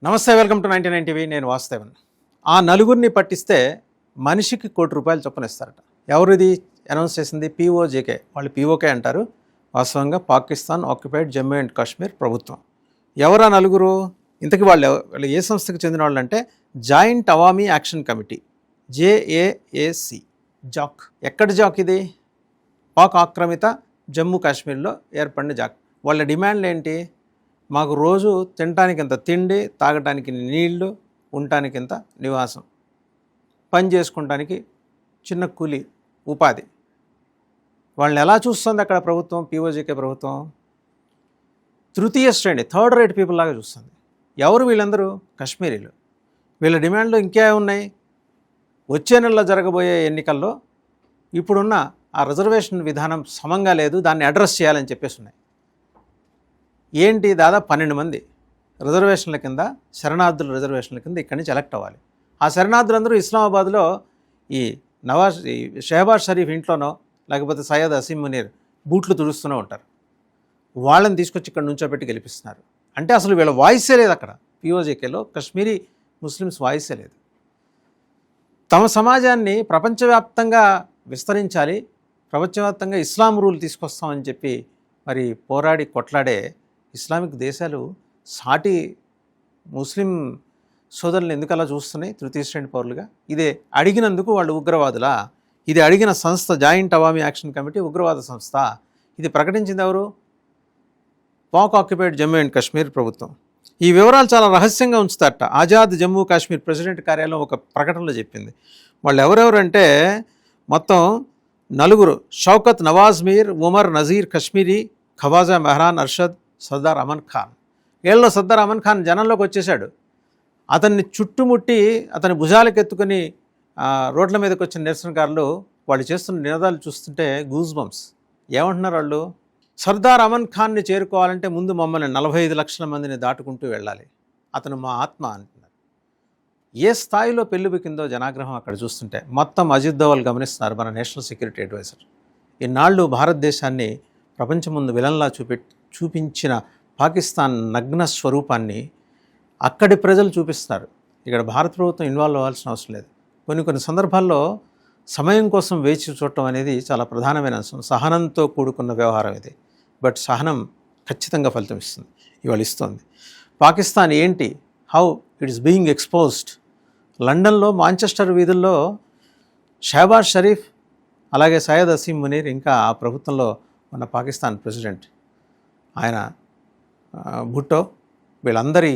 నమస్తే, welcome to 99 TV. నేను వాసుదేవన్. ఆ నలుగురిని పట్టిస్తే మనిషికి ₹1 చొప్పున ఇస్తారట. ఎవరిది అనౌన్స్ చేసింది? పీఓజేకే. వాళ్ళు పీఓకే అంటారు. వాస్తవంగా పాకిస్తాన్ ఆక్యుపైడ్ జమ్మూ అండ్ కాశ్మీర్ ప్రభుత్వం. ఎవరా నలుగురు? ఇంతకీ వాళ్ళు ఏ సంస్థకు చెందిన వాళ్ళు అంటే joint Awami action committee, JAAC. Jack. ఎక్కడి జాక్ ఇది? పాక్ ఆక్రమిత జమ్మూ కాశ్మీర్లో ఏర్పడిన జాక్. వాళ్ళ డిమాండ్లు ఏంటి? మాకు రోజు తినటానికి ఇంత తిండి, తాగటానికి నీళ్లు, ఉండటానికి ఇంత నివాసం, పని చేసుకుంటానికి చిన్న కూలి, ఉపాధి. వాళ్ళని ఎలా చూస్తుంది అక్కడ ప్రభుత్వం? పీఓజేకే ప్రభుత్వం తృతీయ శ్రేణి, థర్డ్ రేట్ పీపుల్ లాగా చూస్తుంది. ఎవరు వీళ్ళందరూ? కశ్మీరీలు. వీళ్ళ డిమాండ్లు ఇంకే ఉన్నాయి. వచ్చే నెలలో జరగబోయే ఎన్నికల్లో ఇప్పుడున్న ఆ రిజర్వేషన్ విధానం సమంగా లేదు, దాన్ని అడ్రస్ చేయాలని చెప్పేసి ఉన్నాయి. ఏంటి? దాదాపు 12 మంది రిజర్వేషన్ల కింద, శరణార్థుల రిజర్వేషన్ల కింద ఇక్కడి నుంచి ఎలక్ట్ అవ్వాలి. ఆ శరణార్థులందరూ ఇస్లామాబాద్లో ఈ షెహబాజ్ షరీఫ్ ఇంట్లోనో లేకపోతే సయ్యద్ అసీం మునీర్ బూట్లు తుడుస్తూనే ఉంటారు. వాళ్ళని తీసుకొచ్చి ఇక్కడ నుంచోబెట్టి గెలిపిస్తున్నారు. అంటే అసలు వీళ్ళ వాయిసే లేదు అక్కడ. పీఓజేకేలో కశ్మీరీ ముస్లిమ్స్ వాయిసే లేదు. తమ సమాజాన్ని ప్రపంచవ్యాప్తంగా విస్తరించాలి, ప్రపంచవ్యాప్తంగా ఇస్లాం రూల్ తీసుకొస్తామని చెప్పి మరి పోరాడి కొట్లాడే ఇస్లామిక్ దేశాలు సాటి ముస్లిం సోదరులను ఎందుకలా చూస్తున్నాయి తృతీయ శ్రేణి పౌరులుగా? ఇదే అడిగినందుకు వాళ్ళు ఉగ్రవాదులా? ఇది అడిగిన సంస్థ జాయింట్ అవామీ యాక్షన్ కమిటీ ఉగ్రవాద సంస్థ. ఇది ప్రకటించింది ఎవరు? పాక్ ఆక్యుపైడ్ జమ్మూ అండ్ కాశ్మీర్ ప్రభుత్వం. ఈ వివరాలు చాలా రహస్యంగా ఉంచుతారట. ఆజాద్ జమ్మూ కాశ్మీర్ ప్రెసిడెంట్ కార్యాలయం ఒక ప్రకటనలో చెప్పింది. వాళ్ళు ఎవరెవరంటే మొత్తం 4: షౌకత్ నవాజ్ మీర్, ఉమర్ నజీర్ కశ్మీరీ, ఖవాజా మెహరాన్ అర్షద్, సర్దార్ అమన్ ఖాన్. ఏళ్ళలో సర్దార్ అమన్ ఖాన్ జనంలోకి వచ్చేసాడు. అతన్ని చుట్టుముట్టి అతని భుజాలకు ఎత్తుకుని రోడ్ల మీదకి వచ్చిన నిరసనకారులు వాళ్ళు చేస్తున్న నినాదాలు చూస్తుంటే గూస్ బంప్స్. ఏమంటున్నారు వాళ్ళు? సర్దార్ అమన్ ఖాన్ని చేరుకోవాలంటే ముందు మమ్మల్ని 45 లక్షల మందిని దాటుకుంటూ వెళ్ళాలి, అతను మా ఆత్మ అంటున్నారు. ఏ స్థాయిలో పెళ్ళిబికిందో జనాగ్రహం అక్కడ చూస్తుంటే. మొత్తం అజిత్ దోవల్ గమనిస్తున్నారు, మన నేషనల్ సెక్యూరిటీ అడ్వైజర్. ఇన్నాళ్ళు భారతదేశాన్ని ప్రపంచం ముందు విలన్లా చూపించిన పాకిస్తాన్ నగ్న స్వరూపాన్ని అక్కడి ప్రజలు చూపిస్తున్నారు. ఇక్కడ భారత ప్రభుత్వం ఇన్వాల్వ్ అవ్వాల్సిన అవసరం లేదు. కొన్ని సందర్భాల్లో సమయం కోసం వేచి చూడటం అనేది చాలా ప్రధానమైన అంశం. సహనంతో కూడుకున్న వ్యవహారం ఇది. బట్ సహనం ఖచ్చితంగా ఫలితం ఇస్తుంది, ఇవాళ ఇస్తుంది. పాకిస్తాన్ ఏంటి? How it is being exposed. లండన్లో మాంచెస్టర్ వీధుల్లో షెహబాజ్ షరీఫ్, అలాగే సయ్యద్ అసీం మునీర్, ఇంకా ఆ ప్రభుత్వంలో ఉన్న పాకిస్తాన్ ప్రెసిడెంట్ ఆయన భుట్టో, వీళ్ళందరి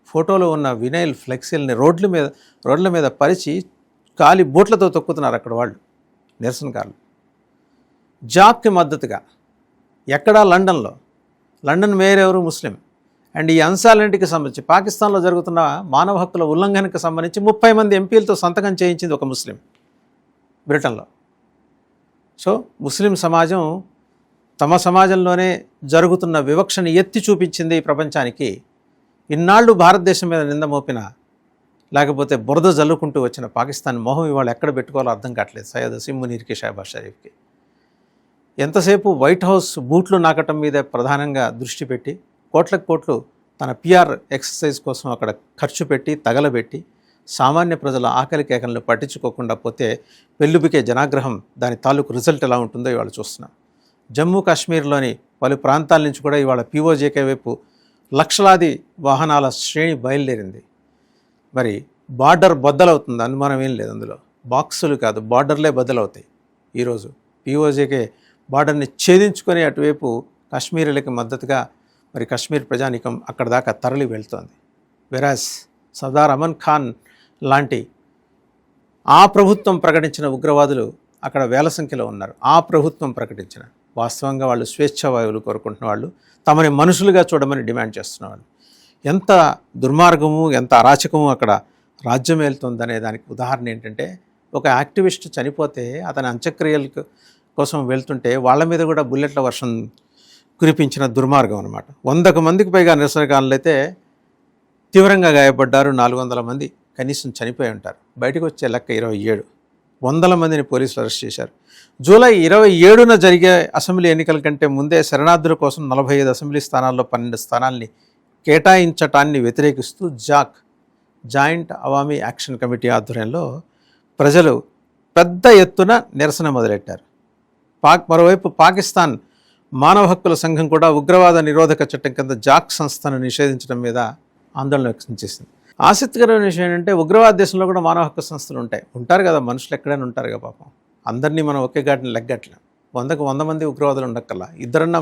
ఫోటోలో ఉన్న వినైల్ ఫ్లెక్సీలని రోడ్ల మీద పరిచి కాలి బోట్లతో తొక్కుతున్నారు అక్కడ వాళ్ళు నిరసనకారులు. జాక్కి మద్దతుగా ఎక్కడా? లండన్ మేయర్ ఎవరు? ముస్లిం. అండ్ ఈ అంశాలన్నింటికి సంబంధించి పాకిస్తాన్లో జరుగుతున్న మానవ హక్కుల ఉల్లంఘనకు సంబంధించి 30 మంది ఎంపీలతో సంతకం చేయించింది ఒక ముస్లిం బ్రిటన్లో. సో ముస్లిం సమాజం తమ సమాజంలోనే జరుగుతున్న వివక్షని ఎత్తి చూపించింది ప్రపంచానికి. ఇన్నాళ్ళు భారతదేశం మీద నింద మోపిన, లేకపోతే బురద జల్లుకుంటూ వచ్చిన పాకిస్తాన్ మొహం ఇవాళ ఎక్కడ పెట్టుకోవాలో అర్థం కావట్లేదు సయ్యద్ అసీం మునీర్కి, షెహబాజ్ షరీఫ్కి. ఎంతసేపు వైట్ హౌస్ బూట్లు నాకటం మీద ప్రధానంగా దృష్టి పెట్టి కోట్లు తన PR ఎక్సర్సైజ్ కోసం అక్కడ ఖర్చు పెట్టి తగలబెట్టి సామాన్య ప్రజల ఆకలి కేకలను పట్టించుకోకుండా పోతే వెల్లుబికే జనాగ్రహం, దాని తాలూకు రిజల్ట్ ఎలా ఉంటుందో ఇవాళ చూస్తున్నాం. జమ్మూ కాశ్మీర్లోని పలు ప్రాంతాల నుంచి కూడా ఇవాళ పీఓజేకే వైపు లక్షలాది వాహనాల శ్రేణి బయలుదేరింది. మరి బార్డర్ బద్దలవుతుంది, అనుమానం ఏం లేదు అందులో. బాక్సులు కాదు, బార్డర్లే బద్దలవుతాయి. ఈరోజు పీఓజేకే బార్డర్ని ఛేదించుకొని అటువైపు కాశ్మీరీలకి మద్దతుగా మరి కశ్మీర్ ప్రజానీకం అక్కడ దాకా తరలి వెళ్తోంది. వెరాజ్ సర్దార్ అమన్ ఖాన్ లాంటి ఆ ప్రభుత్వం ప్రకటించిన ఉగ్రవాదులు అక్కడ వేల సంఖ్యలో ఉన్నారు. ఆ ప్రభుత్వం ప్రకటించిన, వాస్తవంగా వాళ్ళు స్వేచ్ఛావాయువులు కోరుకుంటున్న వాళ్ళు, తమని మనుషులుగా చూడమని డిమాండ్ చేస్తున్న వాళ్ళు. ఎంత దుర్మార్గము, ఎంత అరాచకము అక్కడ రాజ్యం వెళ్తుందనే దానికి ఉదాహరణ ఏంటంటే, ఒక యాక్టివిస్ట్ చనిపోతే అతని అంత్యక్రియల కోసం వెళ్తుంటే వాళ్ళ మీద కూడా బుల్లెట్ల వర్షం కురిపించిన దుర్మార్గం అనమాట. 100 మందికి పైగా నిరసనకారులు అయితే తీవ్రంగా గాయపడ్డారు. 400 మంది కనీసం చనిపోయి ఉంటారు. బయటకు వచ్చే లెక్క 27. 100 మందిని పోలీసులు అరెస్ట్ చేశారు. జూలై 27న జరిగే అసెంబ్లీ ఎన్నికల కంటే ముందే శరణార్థుల కోసం 45 అసెంబ్లీ స్థానాల్లో 12 స్థానాల్ని కేటాయించటాన్ని వ్యతిరేకిస్తూ జాయింట్ అవామీ యాక్షన్ కమిటీ ఆధ్వర్యంలో ప్రజలు పెద్ద ఎత్తున నిరసన మొదలెట్టారు. మరోవైపు పాకిస్తాన్ మానవ హక్కుల సంఘం కూడా ఉగ్రవాద నిరోధక చట్టం కింద జాక్ సంస్థను నిషేధించడం మీద ఆందోళన వ్యక్తం చేసింది. ఆసక్తికరమైన విషయం ఏంటంటే ఉగ్రవాద దేశంలో కూడా మానవ హక్కు సంస్థలు ఉంటారు కదా, మనుషులు ఎక్కడైనా ఉంటారు కదా పాపం. అందరినీ మనం ఒకే గాటిని లెగ్గట్లేం. 100కు 100 మంది ఉగ్రవాదులు ఉండక్కల్లా. ఇద్దరన్నా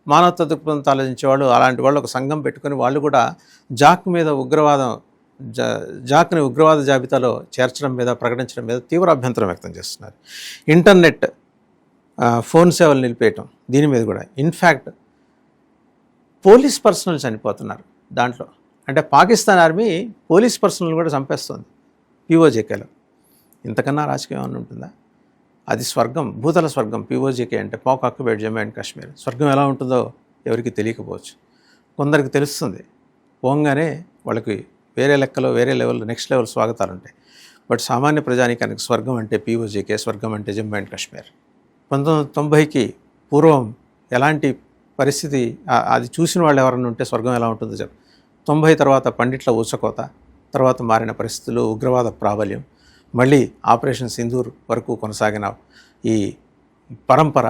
మానవత్వ దృక్పథంతో ఆలోచించేవాళ్ళు, అలాంటి వాళ్ళు ఒక సంఘం పెట్టుకొని వాళ్ళు కూడా జాక్ మీద జాక్ని ఉగ్రవాద జాబితాలో చేర్చడం మీద, ప్రకటించడం మీద తీవ్ర అభ్యంతరం వ్యక్తం చేస్తున్నారు. ఇంటర్నెట్ ఫోన్ సేవలు నిలిపేయటం, దీని మీద కూడా ఇన్ఫ్యాక్ట్ పోలీస్ పర్సనల్ చనిపోతున్నారు దాంట్లో. అంటే పాకిస్తాన్ ఆర్మీ పోలీస్ పర్సనల్ కూడా చంపేస్తుంది పీఓజేకేలో. ఇంతకన్నా రాజకీయం ఏమైనా ఉంటుందా? అది స్వర్గం, భూతల స్వర్గం. పీఓజేకే అంటే పాక్ ఆక్యుపైడ్ జమ్మూ అండ్ కాశ్మీర్. స్వర్గం ఎలా ఉంటుందో ఎవరికి తెలియకపోవచ్చు, కొందరికి తెలుస్తుంది. పోగానే వాళ్ళకి వేరే లెక్కలో, వేరే లెవెల్లో, నెక్స్ట్ లెవెల్ స్వాగతాలు ఉంటాయి. బట్ సామాన్య ప్రజానికానికి స్వర్గం అంటే పీఓజేకే, స్వర్గం అంటే జమ్మూ అండ్ కాశ్మీర్. 1990కి పూర్వం ఎలాంటి పరిస్థితి, అది చూసిన వాళ్ళు ఎవరన్నా ఉంటే స్వర్గం ఎలా ఉంటుందో చెప్పు. 90 తర్వాత పండిట్ల ఊచకోత, తర్వాత మారిన పరిస్థితులు, ఉగ్రవాద ప్రాబల్యం, మళ్ళీ ఆపరేషన్ సింధూర్ వరకు కొనసాగిన ఈ పరంపర,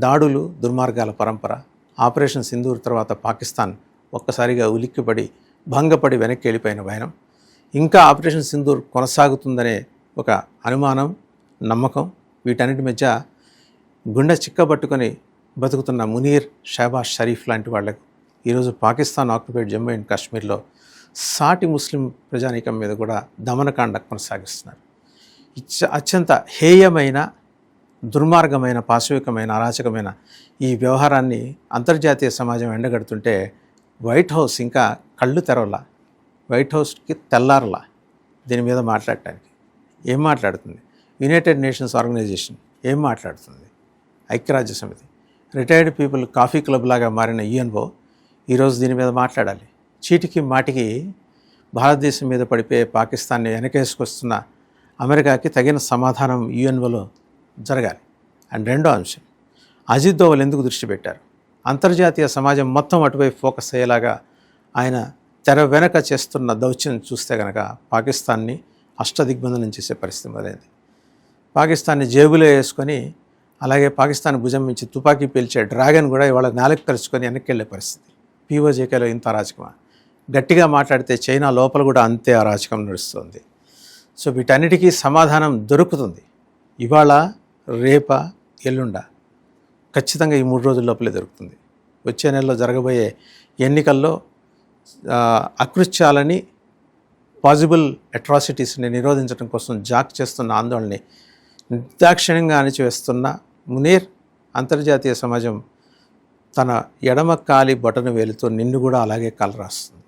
దాడులు, దుర్మార్గాల పరంపర. ఆపరేషన్ సింధూర్ తర్వాత పాకిస్తాన్ ఒక్కసారిగా ఉలిక్కిపడి, భంగపడి వెనక్కి వెళ్ళిపోయిన వైనం. ఇంకా ఆపరేషన్ సింధూర్ కొనసాగుతుందనే ఒక అనుమానం, నమ్మకం, వీటన్నిటి మధ్య గుండె చిక్కబట్టుకొని బతుకుతున్న మునీర్, షహబాజ్ షరీఫ్ లాంటి వాళ్లకు ఈరోజు పాకిస్తాన్ ఆక్యుపైడ్ జమ్మూ అండ్ కాశ్మీర్లో సాటి ముస్లిం ప్రజానీకం మీద కూడా దమనకాండ కొనసాగిస్తున్నారు. అత్యంత హేయమైన, దుర్మార్గమైన, పాశవికమైన, అరాచకమైన ఈ వ్యవహారాన్ని అంతర్జాతీయ సమాజం ఎండగడుతుంటే వైట్ హౌస్ ఇంకా కళ్ళు తెరవలా, వైట్ హౌస్కి తెల్లారలా దీని మీద మాట్లాడటానికి. ఏం మాట్లాడుతుంది? యునైటెడ్ నేషన్స్ ఆర్గనైజేషన్ ఏం మాట్లాడుతుంది? ఐక్యరాజ్య సమితి, రిటైర్డ్ పీపుల్ కాఫీ క్లబ్ లాగా మారిన యుఎన్ఓ ఈరోజు దీని మీద మాట్లాడాలి. చీటికి మాటికి భారతదేశం మీద పడిపోయే పాకిస్తాన్ని వెనకేసుకొస్తున్న అమెరికాకి తగిన సమాధానం యుఎన్ఓలో జరగాలి. అండ్ రెండో అంశం, అజిత్ దోవల్ ఎందుకు దృష్టి పెట్టారు? అంతర్జాతీయ సమాజం మొత్తం అటువైపు ఫోకస్ అయ్యేలాగా ఆయన తెర వెనక చేస్తున్న దౌత్యం చూస్తే కనుక పాకిస్తాన్ని అష్టదిగ్బంధనం చేసే పరిస్థితి మొదలైంది. పాకిస్తాన్ని జేబులో వేసుకొని, అలాగే పాకిస్తాన్ భుజం నుంచి తుపాకీ పేల్చే డ్రాగన్ కూడా ఇవాళ నాలుగు కలుసుకొని వెనక్కి వెళ్ళే పరిస్థితి. పీఓజేకేలో ఇంత అరాచకమా? గట్టిగా మాట్లాడితే చైనా లోపల కూడా అంతే అరాచకం నడుస్తుంది. సో వీటన్నిటికీ సమాధానం దొరుకుతుంది ఇవాళ, రేప, ఎల్లుండ. ఖచ్చితంగా ఈ 3 రోజుల లోపలే దొరుకుతుంది. వచ్చే నెలలో జరగబోయే ఎన్నికల్లో అకృత్యాలని, పాజిబుల్ అట్రాసిటీస్ని నిరోధించడం కోసం జాక్ చేస్తున్న ఆందోళనని నిర్దాక్షిణ్యంగా అణిచివేస్తున్న మునీర్, అంతర్జాతీయ సమాజం తన ఎడమ కాలి బొటన వేలుతో నిన్ను కూడా అలాగే కలరాస్తుంది.